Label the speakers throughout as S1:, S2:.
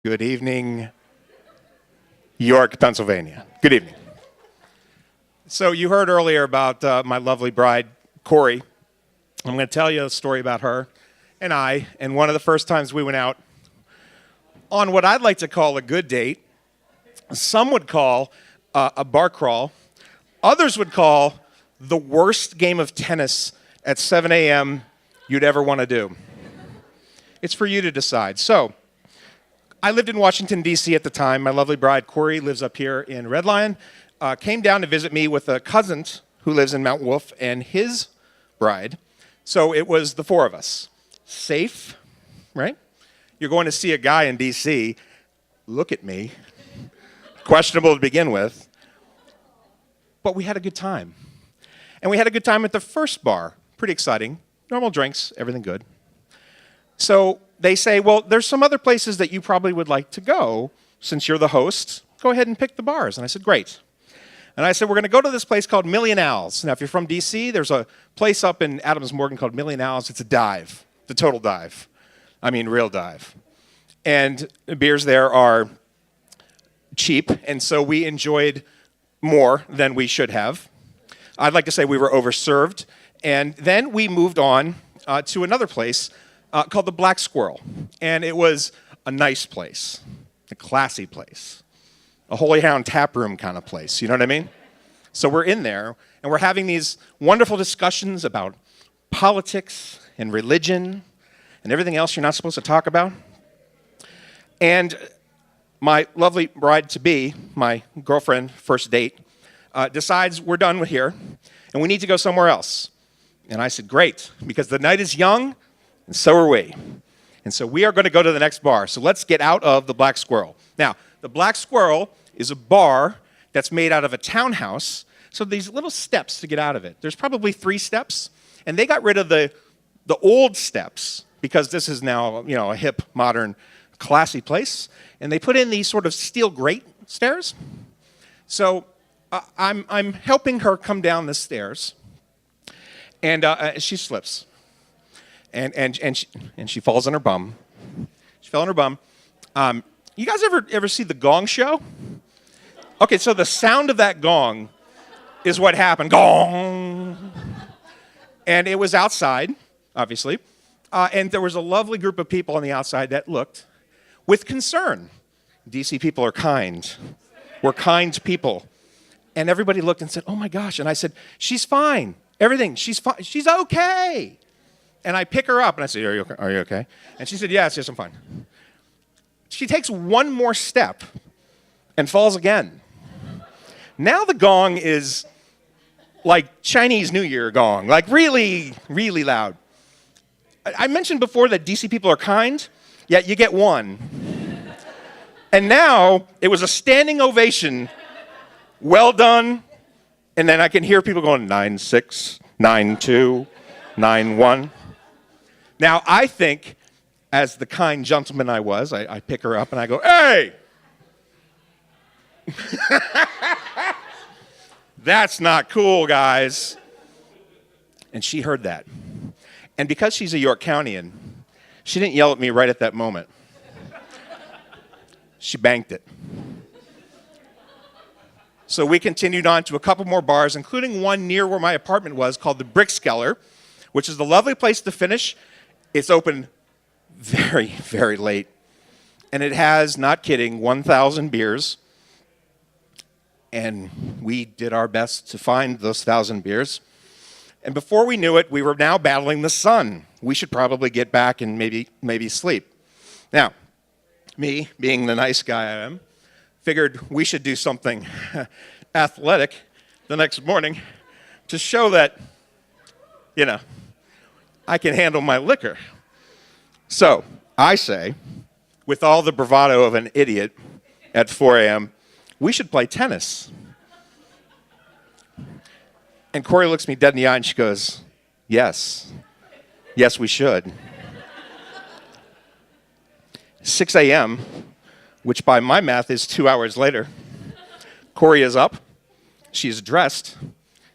S1: Good evening, York, Pennsylvania. Good evening. So you heard earlier about my lovely bride, Corey. I'm going to tell you a story about her and I, and one of the first times we went out on what I'd like to call a good date. Some would call a bar crawl. Others would call the worst game of tennis at 7 a.m. you'd ever want to do. It's for you to decide. So, I lived in Washington, D.C. at the time. My lovely bride, Corey, lives up here in Red Lion. Came down to visit me with a cousin who lives in Mount Wolf and his bride. So it was the four of us. Safe, right? You're going to see a guy in D.C. Look at me. Questionable to begin with. But we had a good time. And we had a good time at the first bar. Pretty exciting. Normal drinks, everything good. So they say, well, there's some other places that you probably would like to go. Since you're the host, go ahead and pick the bars. And I said, great. And I said, we're going to go to this place called Million Owls. Now, if you're from D.C., there's a place up in Adams Morgan called Million Owls. It's a dive, the total dive. I mean, real dive. And the beers there are cheap, and so we enjoyed more than we should have. I'd like to say we were overserved. And then we moved on to another place called the Black Squirrel. And it was a nice place, a classy place, a Holy Hound tap room kind of place, you know what I mean? So we're in there, and we're having these wonderful discussions about politics and religion and everything else you're not supposed to talk about. And my lovely bride-to-be, my girlfriend, first date, decides we're done with here, and we need to go somewhere else. And I said, great, because the night is young, and so are we. And so we are going to go to the next bar. So let's get out of the Black Squirrel. Now, the Black Squirrel is a bar that's made out of a townhouse. So these little steps to get out of it. There's probably 3 steps. And they got rid of the old steps because this is now, a hip, modern, classy place. And they put in these sort of steel grate stairs. So I'm helping her come down the stairs. And she slips. And she falls on her bum. She fell on her bum. You guys ever see the Gong Show? Okay, so the sound of that gong is what happened. Gong! And it was outside, obviously. And there was a lovely group of people on the outside that looked with concern. DC people are kind. We're kind people. And everybody looked and said, oh my gosh. And I said, she's fine. Everything, she's fine. She's okay. And I pick her up, and I say, are you okay? And she said, yes, I'm fine. She takes one more step and falls again. Now the gong is like Chinese New Year gong, like really, really loud. I mentioned before that DC people are kind, yet you get one. And now it was a standing ovation, well done, and then I can hear people going 9-6, 9-2, 9-1. Now, I think, as the kind gentleman I was, I pick her up and I go, hey! That's not cool, guys. And she heard that. And because she's a York Countian, she didn't yell at me right at that moment. She banked it. So we continued on to a couple more bars, including one near where my apartment was called the Brickskeller, which is the lovely place to finish. It's open very, very late. And it has, not kidding, 1,000 beers. And we did our best to find those 1,000 beers. And before we knew it, we were now battling the sun. We should probably get back and maybe sleep. Now, me, being the nice guy I am, figured we should do something athletic the next morning to show that, I can handle my liquor. So I say, with all the bravado of an idiot at 4 a.m., we should play tennis. And Corey looks me dead in the eye and she goes, yes, we should. 6 a.m., which by my math is 2 hours later, Corey is up, she's dressed,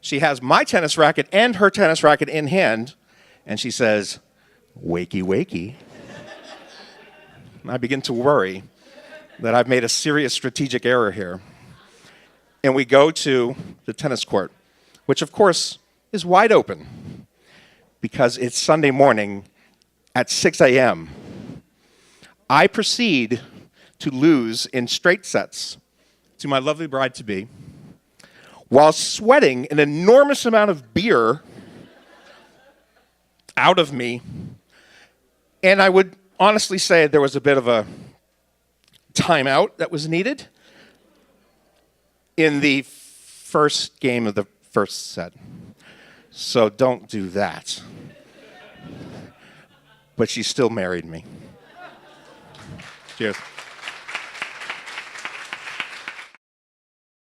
S1: she has my tennis racket and her tennis racket in hand, and she says, wakey, wakey. I begin to worry that I've made a serious strategic error here. And we go to the tennis court, which of course is wide open because it's Sunday morning at 6 a.m. I proceed to lose in straight sets to my lovely bride-to-be while sweating an enormous amount of beer out of me. And I would honestly say there was a bit of a timeout that was needed in the first game of the first set. So don't do that. But she still married me. Cheers.